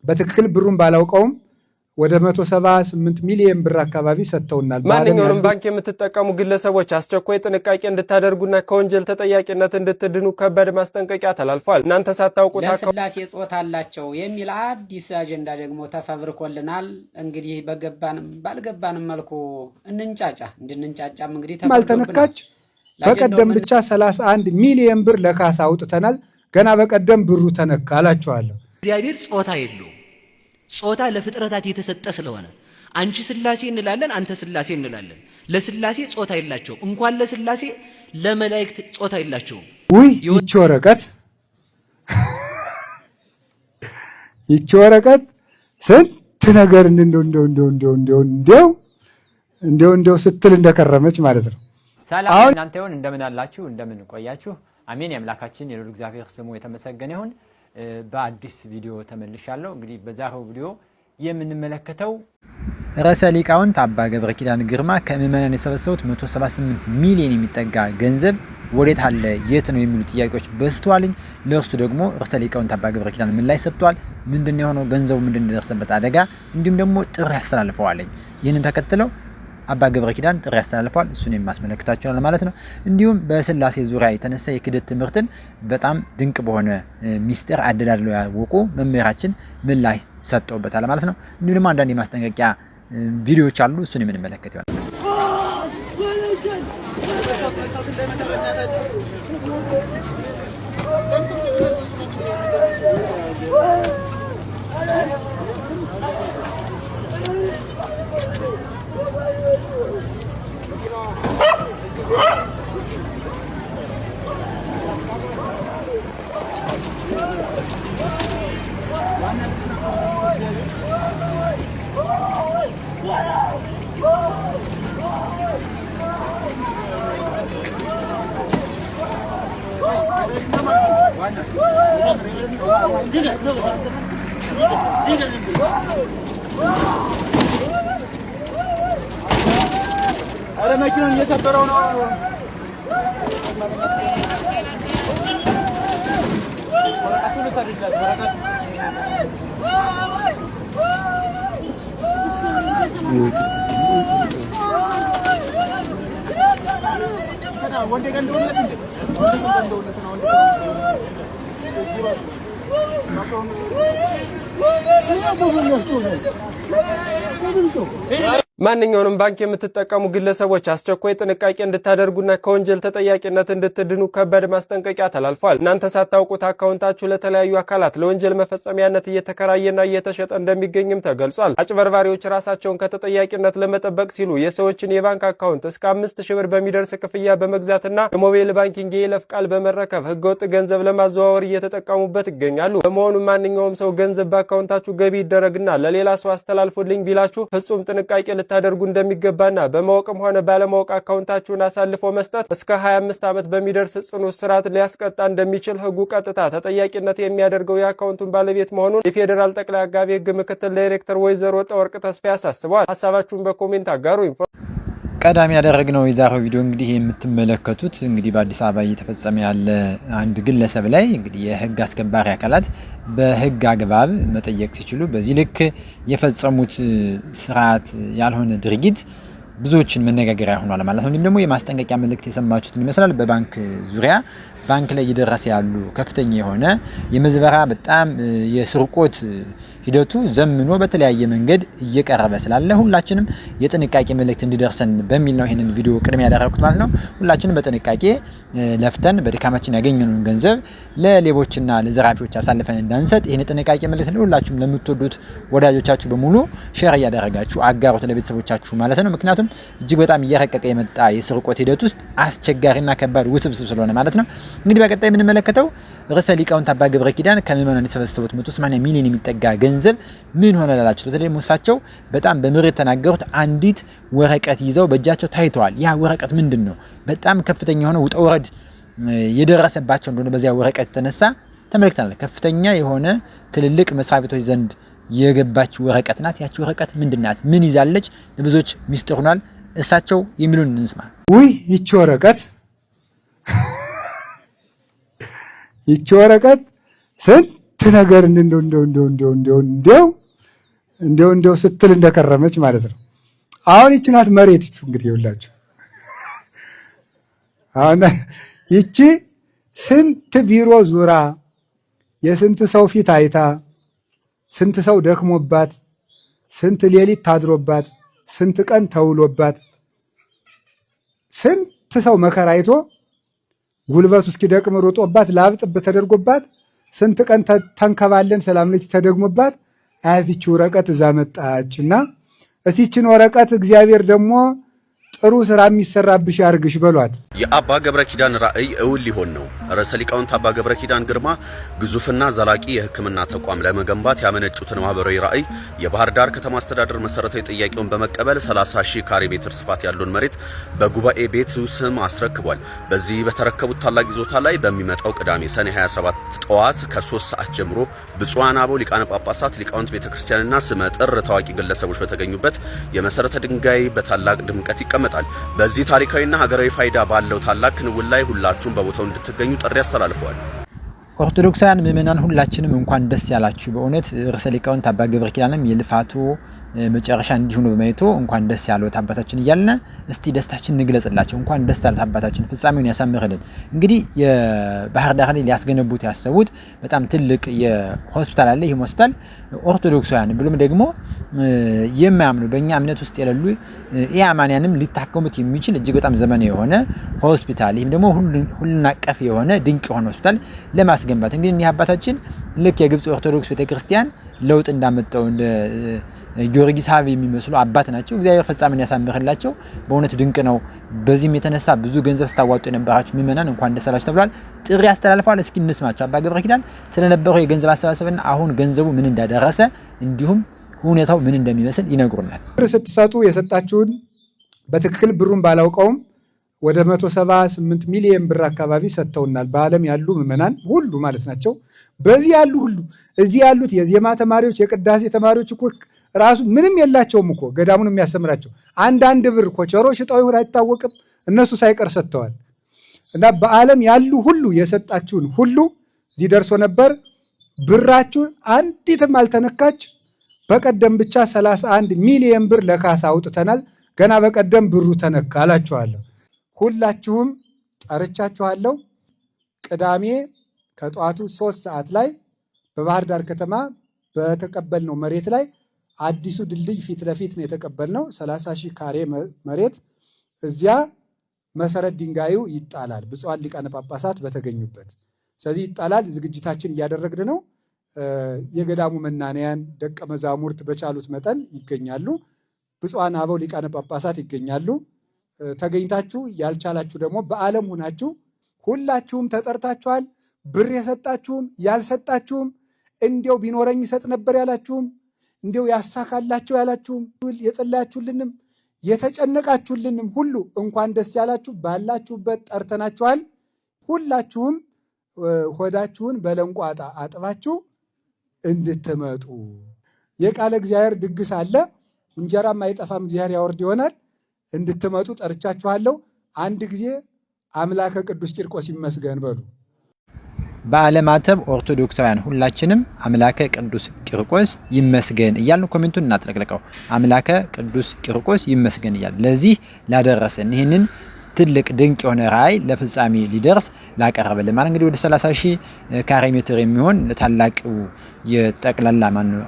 በትክክል ብሩን ባላውቀውም ወደ 178 ሚሊዮን ብር አካባቢ ሰጥተውናል። ማንኛውንም ባንክ የምትጠቀሙ ግለሰቦች አስቸኳይ ጥንቃቄ እንድታደርጉና ከወንጀል ተጠያቂነት እንድትድኑ ከባድ ማስጠንቀቂያ ተላልፏል። እናንተ ሳታውቁት ለስላሴ ጾታ አላቸው የሚል አዲስ አጀንዳ ደግሞ ተፈብርኮልናል። እንግዲህ በገባንም ባልገባንም መልኩ እንድንንጫጫም እንግዲህ ተመልተነካች። በቀደም ብቻ 31 ሚሊዮን ብር ለካሳ አውጥተናል። ገና በቀደም ብሩ ተነካ አላችኋለሁ። እግዚአብሔር ጾታ የለው። ጾታ ለፍጥረታት የተሰጠ ስለሆነ አንቺ ስላሴ እንላለን፣ አንተ ስላሴ እንላለን። ለስላሴ ጾታ የላቸው። እንኳን ለስላሴ ለመላእክት ጾታ የላቸው። ውይ ይቺ ወረቀት ስንት ነገር እንደው ስትል እንደከረመች ማለት ነው። ሰላም እናንተ ይሁን። እንደምን አላችሁ? እንደምን ቆያችሁ? አሜን። የአምላካችን የልዑል እግዚአብሔር ስሙ የተመሰገነ ይሁን። በአዲስ ቪዲዮ ተመልሻለሁ። እንግዲህ በዛሬው ቪዲዮ የምንመለከተው ርዕሰ ሊቃውንት አባ ገብረ ኪዳን ግርማ ከምዕመናን የሰበሰቡት 178 ሚሊዮን የሚጠጋ ገንዘብ ወዴት አለ የት ነው የሚሉ ጥያቄዎች በስተዋልኝ። ለእርሱ ደግሞ ርዕሰ ሊቃውንት አባ ገብረ ኪዳን ምን ላይ ሰጥቷል፣ ምንድነው የሆነው፣ ገንዘቡ ምንድነው የደረሰበት አደጋ፣ እንዲሁም ደግሞ ጥሪ ያስተላልፈዋል። ይህንን ተከትለው አባ ገብረ ኪዳን ጥሪ ያስተላልፈዋል። እሱን የማስመለክታችኋል ማለት ነው። እንዲሁም በስላሴ ዙሪያ የተነሳ የክደት ትምህርትን በጣም ድንቅ በሆነ ሚስጥር አደላድለው ያወቁ መምህራችን ምን ላይ ሰጠውበታል ማለት ነው። እንዲሁም ደግሞ አንዳንድ የማስጠንቀቂያ ቪዲዮዎች አሉ። እሱን የምንመለከት ይሆናል። አረ መኪናውን እየሰበረው ነው። ማንኛውንም ባንክ የምትጠቀሙ ግለሰቦች አስቸኳይ ጥንቃቄ እንድታደርጉና ከወንጀል ተጠያቂነት እንድትድኑ ከባድ ማስጠንቀቂያ ተላልፏል። እናንተ ሳታውቁት አካውንታችሁ ለተለያዩ አካላት ለወንጀል መፈጸሚያነት እየተከራየና እየተሸጠ እንደሚገኝም ተገልጿል። አጭበርባሪዎች ራሳቸውን ከተጠያቂነት ለመጠበቅ ሲሉ የሰዎችን የባንክ አካውንት እስከ 5000 ብር በሚደርስ ክፍያ በመግዛትና የሞባይል ባንኪንግ የይለፍ ቃል በመረከብ ህገወጥ ገንዘብ ለማዘዋወር እየተጠቀሙበት ይገኛሉ። በመሆኑም ማንኛውም ሰው ገንዘብ በአካውንታችሁ ገቢ ይደረግና ለሌላ ሰው አስተላልፉልኝ ቢላችሁ ፍጹም ጥንቃቄ ልታደርጉ እንደሚገባና በማወቅም ሆነ ባለማወቅ አካውንታችሁን አሳልፎ መስጠት እስከ 25 ዓመት በሚደርስ ጽኑ እስራት ሊያስቀጣ እንደሚችል ህጉ ቀጥታ ተጠያቂነት የሚያደርገው የአካውንቱን ባለቤት መሆኑን የፌዴራል ጠቅላይ አቃቤ ህግ ምክትል ዳይሬክተር ወይዘሮ ወርቅ ተስፋዬ አሳስበዋል። ሐሳባችሁን በኮሜንት አጋሩ። ቀዳሚ ያደረግነው የዛሬው ቪዲዮ እንግዲህ የምትመለከቱት እንግዲህ በአዲስ አበባ እየተፈጸመ ያለ አንድ ግለሰብ ላይ እንግዲህ የህግ አስከባሪ አካላት በህግ አግባብ መጠየቅ ሲችሉ በዚህ ልክ የፈጸሙት ስርዓት ያልሆነ ድርጊት ብዙዎችን መነጋገሪያ ሆኗል ማለት ነው። እንዲሁም ደግሞ የማስጠንቀቂያ መልእክት የሰማችሁትን ይመስላል። በባንክ ዙሪያ ባንክ ላይ እየደረሰ ያሉ ከፍተኛ የሆነ የመዝበራ በጣም የስርቆት ሂደቱ ዘምኖ በተለያየ መንገድ እየቀረበ ስላለ ሁላችንም የጥንቃቄ መልእክት እንዲደርሰን በሚል ነው ይሄንን ቪዲዮ ቅድም ያደረኩት ማለት ነው። ሁላችንም በጥንቃቄ ለፍተን በድካማችን ያገኘነውን ገንዘብ ለሌቦችና ለዘራፊዎች አሳልፈን እንዳንሰጥ ይሄን ጥንቃቄ መልእክት ለሁላችሁም ለምትወዱት ወዳጆቻችሁ በሙሉ ሼር እያደረጋችሁ አጋሩት ለቤተሰቦቻችሁ ማለት ነው። ምክንያቱም እጅግ በጣም እየረቀቀ የመጣ የስርቆት ሂደት ውስጥ አስቸጋሪና ከባድ ውስብስብ ስለሆነ ማለት ነው። እንግዲህ በቀጣይ የምንመለከተው ርዕሰ ሊቃውንት አባ ገብረ ኪዳን ከምዕመናን የሰበሰቡት 180 ሚሊዮን የሚጠጋ ገንዘብ ምን ሆነ ላላችሁ በተለይ ሙሳቸው በጣም በምሬት ተናገሩት። አንዲት ወረቀት ይዘው በእጃቸው ታይተዋል። ያ ወረቀት ምንድነው? በጣም ከፍተኛ የሆነ ውጣ ወረድ የደረሰባቸው እንደሆነ በዚያ ወረቀት ተነሳ ተመልክተናል። ከፍተኛ የሆነ ትልልቅ መስሪያ ቤቶች ዘንድ የገባች ወረቀት ናት። ያቺ ወረቀት ምንድናት? ምን ይዛለች? ለብዙዎች ሚስጥር ሆኗል። እሳቸው የሚሉን እንስማ። ውይ ይቺ ወረቀት ስንት ነገር እንደው ስትል እንደከረመች ማለት ነው። አሁን ይቺ ናት መሬቲቱ እንግዲህ ይኸውላችሁ። አሁን ይቺ ስንት ቢሮ ዙራ የስንት ሰው ፊት አይታ ስንት ሰው ደክሞባት ስንት ሌሊት ታድሮባት ስንት ቀን ተውሎባት ስንት ሰው መከራ አይቶ ጉልበቱ እስኪደቅም ሮጦባት ላብጥብ ተደርጎባት ስንት ቀን ተንከባለን ሰላም ልጅ ተደግሞባት አያዚች ወረቀት እዛ መጣችና እዚችን ወረቀት እግዚአብሔር ደግሞ ጥሩ ስራ የሚሰራብሽ ያርግሽ በሏት። የአባ ገብረ ኪዳን ራእይ እውን ሊሆን ነው። ርዕሰ ሊቃውንት አባ ገብረ ኪዳን ግርማ ግዙፍና ዘላቂ የሕክምና ተቋም ለመገንባት ያመነጩትን ማህበራዊ ራእይ የባህር ዳር ከተማ አስተዳደር መሰረታዊ ጥያቄውን በመቀበል 30,000 ካሬ ሜትር ስፋት ያለውን መሬት በጉባኤ ቤት ስም አስረክቧል። በዚህ በተረከቡት ታላቅ ይዞታ ላይ በሚመጣው ቅዳሜ ሰኔ 27 ጠዋት ከ3 ሰዓት ጀምሮ ብፁዓን አበው ሊቃነ ጳጳሳት፣ ሊቃውንት ቤተክርስቲያንና ስመጥር ታዋቂ ግለሰቦች በተገኙበት የመሰረተ ድንጋይ በታላቅ ድምቀት ይቀመጣል። በዚህ ታሪካዊና ሀገራዊ ፋይዳ ባለው ታላቅ ክንውን ላይ ሁላችሁም በቦታው እንድትገኙ ጥሪ አስተላልፈዋል። ኦርቶዶክሳውያን ምእመናን ሁላችንም እንኳን ደስ ያላችሁ። በእውነት ርዕሰ ሊቃውንት አባ ገብረ ኪዳንም የልፋቱ መጨረሻ እንዲሆኑ በማየቱ እንኳን ደስ ያለው አባታችን እያልን እስቲ ደስታችን እንግለጽላቸው። እንኳን ደስ ያለው አባታችን ፍጻሜውን ያሳምርልን። እንግዲህ የባህር ዳር ላይ ሊያስገነቡት ያሰቡት በጣም ትልቅ የሆስፒታል አለ። ይህ ሆስፒታል ኦርቶዶክሳውያን ብሎም ደግሞ የማያምኑ በእኛ እምነት ውስጥ የሌሉ ኢአማንያንም ሊታከሙት የሚችል እጅግ በጣም ዘመናዊ የሆነ ሆስፒታል፣ ይህም ደግሞ ሁሉን አቀፍ የሆነ ድንቅ የሆነ ሆስፒታል ለማስገንባት እንግዲህ እኒህ አባታችን ልክ የግብጽ ኦርቶዶክስ ቤተክርስቲያን ለውጥ እንዳመጣው እንደ ጊዮርጊስ ሀብ የሚመስሉ አባት ናቸው። እግዚአብሔር ፍጻሜን ያሳምርላቸው። በእውነት ድንቅ ነው። በዚህም የተነሳ ብዙ ገንዘብ ስታዋጡ የነበራችሁ ምእመናን እንኳን ደስ አላችሁ ተብሏል። ጥሪ አስተላልፈዋል። እስኪ እንስማቸው። አባ ገብረ ኪዳን ስለነበረው የገንዘብ አሰባሰብና አሁን ገንዘቡ ምን እንዳደረሰ እንዲሁም ሁኔታው ምን እንደሚመስል ይነግሩናል። ስትሰጡ የሰጣችሁን በትክክል ብሩን ባላውቀውም ወደ 178 ሚሊዮን ብር አካባቢ ሰጥተውናል። በዓለም ያሉ ምዕመናን ሁሉ ማለት ናቸው። በዚህ ያሉ ሁሉ እዚህ ያሉት የዜማ ተማሪዎች፣ የቅዳሴ ተማሪዎች እኮ ራሱ ምንም የላቸውም እኮ ገዳሙን የሚያስተምራቸው አንዳንድ ብር ኮቸሮ ሽጠው ይሆን አይታወቅም፣ እነሱ ሳይቀር ሰጥተዋል። እና በዓለም ያሉ ሁሉ የሰጣችሁን ሁሉ እዚህ ደርሶ ነበር። ብራችሁን አንዲትም አልተነካች። በቀደም ብቻ 31 ሚሊዮን ብር ለካሳ አውጥተናል። ገና በቀደም ብሩ ተነካ አላችኋለሁ። ሁላችሁም ጠርቻችኋለሁ። ቅዳሜ ከጠዋቱ 3 ሰዓት ላይ በባህር ዳር ከተማ በተቀበልነው መሬት ላይ አዲሱ ድልድይ ፊት ለፊት ነው የተቀበልነው። 30,000 ካሬ መሬት እዚያ መሰረት ድንጋዩ ይጣላል፣ ብፁዓን ሊቃነ ጳጳሳት በተገኙበት። ስለዚህ ይጣላል። ዝግጅታችን እያደረግን ነው። የገዳሙ መናንያን ደቀ መዛሙርት በቻሉት መጠን ይገኛሉ። ብፁዓን አበው ሊቃነ ጳጳሳት ይገኛሉ። ተገኝታችሁ ያልቻላችሁ ደግሞ በዓለም ሆናችሁ ሁላችሁም ተጠርታችኋል። ብር የሰጣችሁም ያልሰጣችሁም፣ እንዲያው ቢኖረኝ ይሰጥ ነበር ያላችሁም፣ እንዲያው ያሳካላችሁ ያላችሁም፣ የጸለያችሁልንም የተጨነቃችሁልንም ሁሉ እንኳን ደስ ያላችሁ። ባላችሁበት ጠርተናችኋል። ሁላችሁም ሆዳችሁን በለንቋጣ አጥባችሁ እንድትመጡ። የቃለ እግዚአብሔር ድግስ አለ። እንጀራም አይጠፋም፣ እግዚአብሔር ያወርድ ይሆናል። እንድትመጡ ጠርቻችኋለሁ። አንድ ጊዜ አምላከ ቅዱስ ቂርቆስ ይመስገን በሉ። በዓለማተብ ኦርቶዶክሳውያን ሁላችንም አምላከ ቅዱስ ቂርቆስ ይመስገን እያልን ኮሜንቱን እናጥለቅልቀው። አምላከ ቅዱስ ቂርቆስ ይመስገን እያልን ለዚህ ላደረሰን ይህንን ትልቅ ድንቅ የሆነ ራእይ ለፍጻሜ ሊደርስ ላቀረበልን ማለት እንግዲህ ወደ 30,000 ካሬ ሜትር የሚሆን ታላቅ የጠቅላላ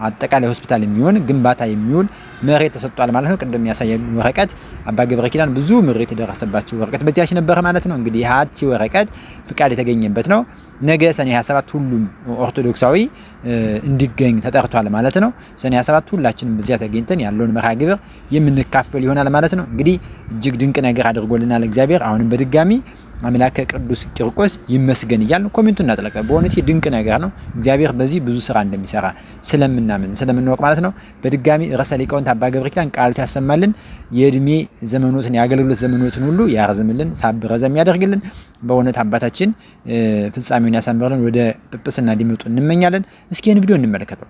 አጠቃላይ ሆስፒታል የሚሆን ግንባታ የሚውል መሬት ተሰጥቷል ማለት ነው። ቅድም ያሳየን ወረቀት አባ ገብረ ኪዳን ብዙ ምሬት የደረሰባቸው ወረቀት በዚያች ነበር ማለት ነው። እንግዲህ ያቺ ወረቀት ፍቃድ የተገኘበት ነው። ነገ ሰኔ 27 ሁሉም ኦርቶዶክሳዊ እንዲገኝ ተጠርቷል ማለት ነው። ሰኔ 27 ሁላችንም በዚያ ተገኝተን ያለውን መርሃ ግብር የምንካፈል ይሆናል ማለት ነው። እንግዲህ እጅግ ድንቅ ነገር አድርጎልናል እግዚአብሔር። አሁንም በድጋሚ አምላከ ቅዱስ ቂርቆስ ይመስገን እያልን ኮሜንቱን እናጥለቀ። በእውነት ድንቅ ነገር ነው። እግዚአብሔር በዚህ ብዙ ስራ እንደሚሰራ ስለምናምን ስለምንወቅ ማለት ነው። በድጋሚ ርዕሰ ሊቃውንት አባ ገብረ ኪዳን ቃሉ ያሰማልን፣ የእድሜ ዘመኖትን የአገልግሎት ዘመኖትን ሁሉ ያርዝምልን፣ ሳብ ረዘም ያደርግልን። በእውነት አባታችን ፍጻሜውን ያሳምርልን፣ ወደ ጵጵስና እንዲመጡ እንመኛለን። እስኪ ይህን ቪዲዮ እንመለከተው።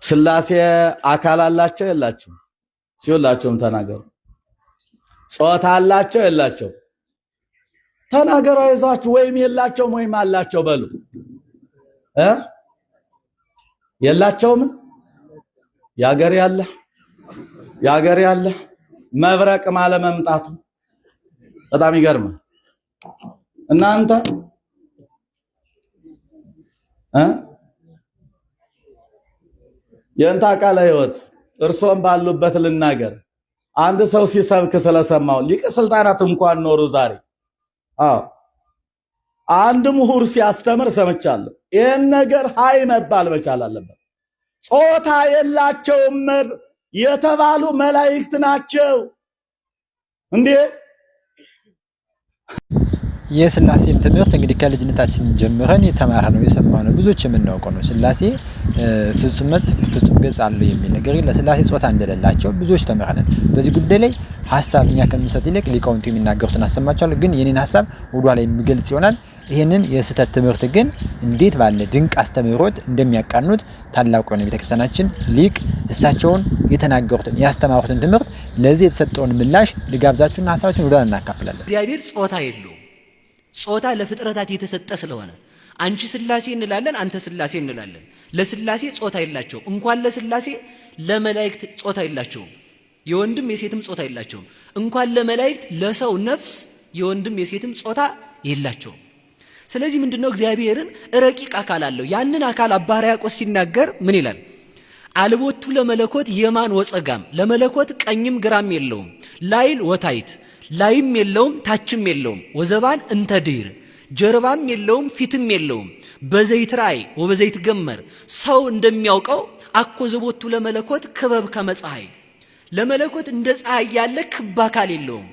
ሥላሴ አካል አላቸው የላቸው? ሲወላቸውም ተናገሩ። ጾታ አላቸው የላቸው? ተናገሩ። አይዟችሁ፣ ወይም የላቸውም ወይም አላቸው በሉ። የላቸውም። ያገር ያለ መብረቅ ማለመምጣቱ በጣም ይገርማል። እናንተ የእንታ ቃለ ሕይወት እርሶም ባሉበት ልናገር። አንድ ሰው ሲሰብክ ስለሰማው ሊቀ ስልጣናት እንኳን ኖሩ ዛሬ አንድ ምሁር ሲያስተምር ሰምቻለሁ። ይህን ነገር ሃይ መባል መቻል አለበት። ጾታ የላቸውም የተባሉ መላእክት ናቸው እንዴ! የስላሴን ትምህርት እንግዲህ ከልጅነታችን ጀምረን የተማርነው የሰማነው ብዙዎች የምናውቀው ነው። ስላሴ ፍጹምነት ፍጹም ገጽ አለው የሚል ነገር ለስላሴ ጾታ እንደሌላቸው ብዙዎች ተምረናል። በዚህ ጉዳይ ላይ ሐሳብ እኛ ከምንሰጥ ይልቅ ሊቃውንቱ የሚናገሩትን አሰማቻለሁ። ግን የኔን ሐሳብ ወዷ ላይ የሚገልጽ ይሆናል። ይሄንን የስተት ትምህርት ግን እንዴት ባለ ድንቅ አስተምህሮት እንደሚያቃኑት ታላቁ የሆነ ቤተክርስቲያናችን ሊቅ እሳቸውን የተናገሩትን ያስተማሩትን ትምህርት ለዚህ የተሰጠውን ምላሽ ልጋብዛችሁና ሐሳባችሁን ወዷ እናካፍላለን። እግዚአብሔር ጾታ የለው። ጾታ ለፍጥረታት የተሰጠ ስለሆነ አንቺ ስላሴ እንላለን፣ አንተ ስላሴ እንላለን። ለስላሴ ጾታ የላቸው። እንኳን ለስላሴ ለመላእክት ጾታ የላቸውም። የወንድም የሴትም ጾታ የላቸውም። እንኳን ለመላእክት ለሰው ነፍስ የወንድም የሴትም ጾታ የላቸውም። ስለዚህ ምንድነው እግዚአብሔርን ረቂቅ አካል አለው። ያንን አካል አባ ሕርያቆስ ሲናገር ምን ይላል? አልቦቱ ለመለኮት የማን ወጸጋም፣ ለመለኮት ቀኝም ግራም የለውም። ላይል ወታይት፣ ላይም የለውም ታችም የለውም። ወዘባን እንተ ድኅር፣ ጀርባም የለውም ፊትም የለውም። በዘይት ራእይ ወበዘይት ገመር፣ ሰው እንደሚያውቀው አኮ ዘቦቱ ለመለኮት ክበብ ከመፀሐይ፣ ለመለኮት እንደ ፀሐይ ያለ ክብ አካል የለውም፣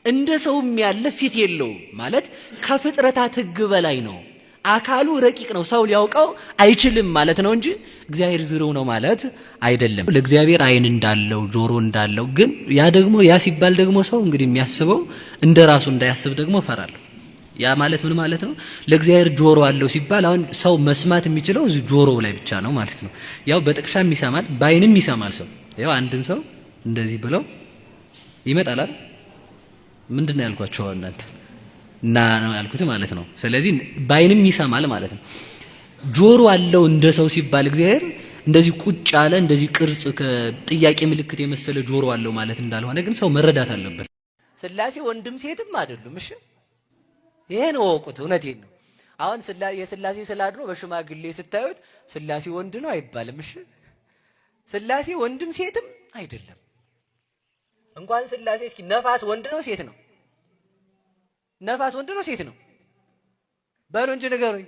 እንደ ሰውም ያለ ፊት የለውም። ማለት ከፍጥረታት ሕግ በላይ ነው። አካሉ ረቂቅ ነው። ሰው ሊያውቀው አይችልም ማለት ነው እንጂ እግዚአብሔር ዝርው ነው ማለት አይደለም። ለእግዚአብሔር ዓይን እንዳለው ጆሮ እንዳለው ግን ያ ሲባል ደግሞ ሰው እንግዲህ የሚያስበው እንደ ራሱ እንዳያስብ ደግሞ እፈራለሁ። ያ ማለት ምን ማለት ነው? ለእግዚአብሔር ጆሮ አለው ሲባል አሁን ሰው መስማት የሚችለው እዚህ ጆሮው ላይ ብቻ ነው ማለት ነው። ያው በጥቅሻም ይሰማል፣ በዓይንም ይሰማል። ሰው ያው አንድን ሰው እንደዚህ ብለው ይመጣል አይደል? ምንድነው ያልኳቸው እናንተ እና ነው ያልኩት ማለት ነው። ስለዚህ በዓይንም ይሰማል ማለት ነው። ጆሮ አለው እንደ ሰው ሲባል እግዚአብሔር እንደዚህ ቁጭ ያለ እንደዚህ ቅርጽ ከጥያቄ ምልክት የመሰለ ጆሮ አለው ማለት እንዳልሆነ ግን ሰው መረዳት አለበት። ስላሴ ወንድም ሴትም አይደሉም። እሺ ይሄን ወቁት። እውነቴን ነው። አሁን የስላሴ ስላድሮ በሽማግሌ ስታዩት ስላሴ ወንድ ነው አይባልም። እሺ ስላሴ ወንድም ሴትም አይደለም። እንኳን ስላሴ እስኪ ነፋስ ወንድ ነው ሴት ነው? ነፋስ ወንድ ነው ሴት ነው? በሉ እንጂ ንገሩኝ።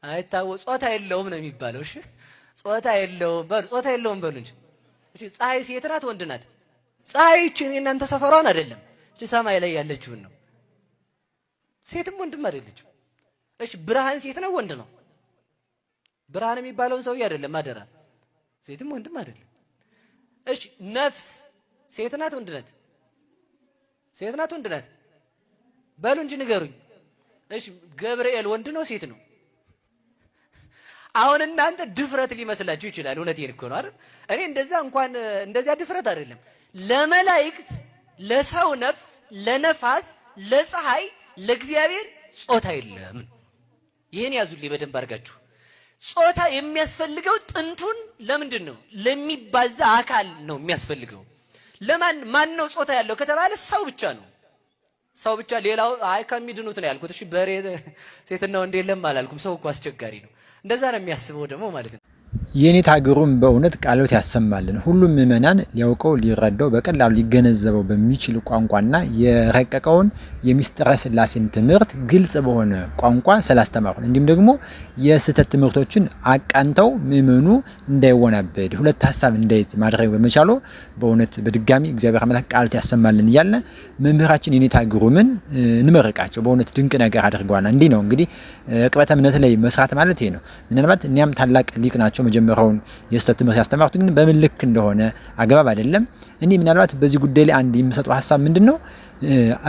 አይታወቅ። ጾታ የለውም ነው የሚባለው። እሺ ጾታ የለውም በሉ፣ ጾታ የለውም በሉ እንጂ። እሺ ፀሐይ ሴት ናት ወንድ ናት? ፀሐይ እቺ እናንተ ሰፈሯን አይደለም፣ እቺ ሰማይ ላይ ያለችውን ነው። ሴትም ወንድም አይደለችም። እሺ ብርሃን ሴት ነው ወንድ ነው? ብርሃን የሚባለውን ሰውዬ አይደለም አደራ። ሴትም ወንድም አይደለም። እሺ ነፍስ ሴት ናት ወንድ ናት? ሴት ናት ወንድ ናት? በሉ እንጂ ንገሩኝ። እሺ ገብርኤል ወንድ ነው ሴት ነው? አሁን እናንተ ድፍረት ሊመስላችሁ ይችላል። እውነቴን እኮ ነው አይደል? እኔ እንደዚያ ድፍረት አይደለም። ለመላእክት፣ ለሰው ነፍስ፣ ለነፋስ፣ ለፀሐይ፣ ለእግዚአብሔር ጾታ የለም። ይሄን ያዙልኝ በደንብ አድርጋችሁ። ጾታ የሚያስፈልገው ጥንቱን ለምንድን ነው? ለሚባዛ አካል ነው የሚያስፈልገው። ማን ነው ጾታ ያለው ከተባለ ሰው ብቻ ነው። ሰው ብቻ። ሌላው ከሚድኑት ነው ያልኩት። እሺ በሬ ሴትና ወንድ የለም አላልኩም። ሰው እኮ አስቸጋሪ ነው። እንደዛ ነው የሚያስበው ደግሞ ማለት ነው። የኔታ ግሩም በእውነት ቃሎት ያሰማልን። ሁሉም ምእመናን ሊያውቀው ሊረዳው በቀላሉ ሊገነዘበው በሚችል ቋንቋና የረቀቀውን የሚስጥረ ስላሴን ትምህርት ግልጽ በሆነ ቋንቋ ስላስተማሩ እንዲሁም ደግሞ የስህተት ትምህርቶችን አቃንተው ምእመኑ እንዳይወናበድ ሁለት ሀሳብ እንዳይዝ ማድረግ በመቻሉ በእውነት በድጋሚ እግዚአብሔር አምላክ ቃሎት ያሰማልን እያለ መምህራችን የኔታ ግሩምን እንመርቃቸው። በእውነት ድንቅ ነገር አድርገዋል። እንዲህ ነው እንግዲህ ዕቅበተ እምነት ላይ መስራት ማለት ይሄ ነው። ምናልባት እኛም ታላቅ ሊቅ ናቸው መጀመሪያውን የስተት ትምህርት ያስተማሩት ግን በምን ልክ እንደሆነ አግባብ አይደለም። እኔ ምናልባት በዚህ ጉዳይ ላይ አንድ የምሰጠው ሀሳብ ምንድነው?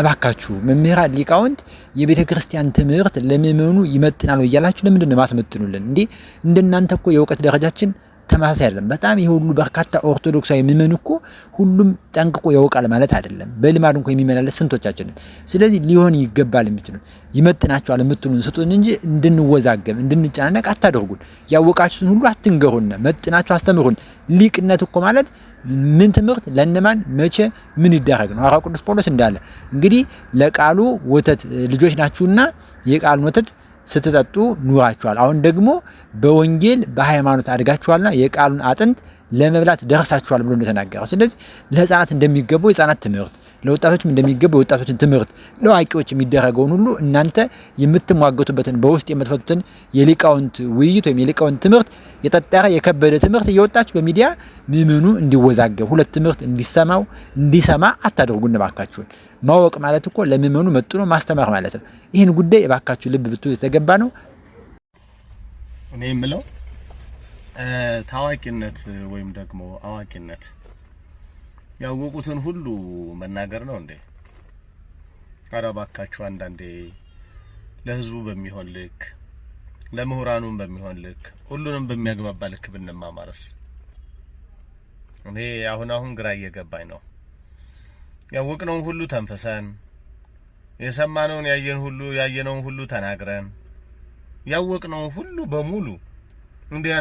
እባካችሁ መምህራን ሊቃውንት የቤተ ክርስቲያን ትምህርት ለምእመኑ ይመጥናል እያላችሁ ለምንድን ነው ማትመጥኑልን? እንዴ እንደናንተ እኮ የእውቀት ደረጃችን ተመሳሳይ አይደለም። በጣም ይሄ ሁሉ በርካታ ኦርቶዶክሳዊ ምእመን እኮ ሁሉም ጠንቅቆ ያውቃል ማለት አይደለም። በልማድ እንኳን የሚመላለስ ስንቶቻችን። ስለዚህ ሊሆን ይገባል የምትሉን ይመጥናቸዋል የምትሉን ስጡን እንጂ እንድንወዛገብ እንድንጨናነቅ አታደርጉን። ያወቃችሁትን ሁሉ አትንገሩን፣ መጥናችሁ አስተምሩን። ሊቅነት እኮ ማለት ምን ትምህርት ለነማን መቼ ምን ይደረግ ነው። ሐዋርያው ቅዱስ ጳውሎስ እንዳለ እንግዲህ ለቃሉ ወተት ልጆች ናችሁና የቃሉን ወተት ስትጠጡ ኑራችኋል። አሁን ደግሞ በወንጌል በሃይማኖት አድጋችኋልና የቃሉን አጥንት ለመብላት ደርሳችኋል ብሎ እንደተናገረው። ስለዚህ ለህፃናት እንደሚገባው የህፃናት ትምህርት፣ ለወጣቶችም እንደሚገባው የወጣቶችን ትምህርት፣ ለአዋቂዎች የሚደረገውን ሁሉ እናንተ የምትሟገቱበትን በውስጥ የምትፈቱትን የሊቃውንት ውይይት ወይም የሊቃውንት ትምህርት የጠጠረ የከበደ ትምህርት እየወጣችሁ በሚዲያ ምእመኑ እንዲወዛገብ ሁለት ትምህርት እንዲሰማ አታደርጉን እባካችሁን። ማወቅ ማለት እኮ ለምእመኑ መጥኖ ማስተማር ማለት ነው። ይህን ጉዳይ እባካችሁ ልብ ብትሉ የተገባ ነው። እኔ የምለው ታዋቂነት ወይም ደግሞ አዋቂነት ያወቁትን ሁሉ መናገር ነው እንዴ? ኧረ እባካችሁ አንዳንዴ ለህዝቡ በሚሆን ልክ ለምሁራኑም በሚሆን ልክ ሁሉንም በሚያግባባ ልክ ብንማማርስ? እኔ አሁን ግራ እየገባኝ ነው። ያወቅነውን ሁሉ ተንፈሰን የሰማነውን ያየነውን ሁሉ ተናግረን ያወቅነውን ሁሉ በሙሉ እንዲያ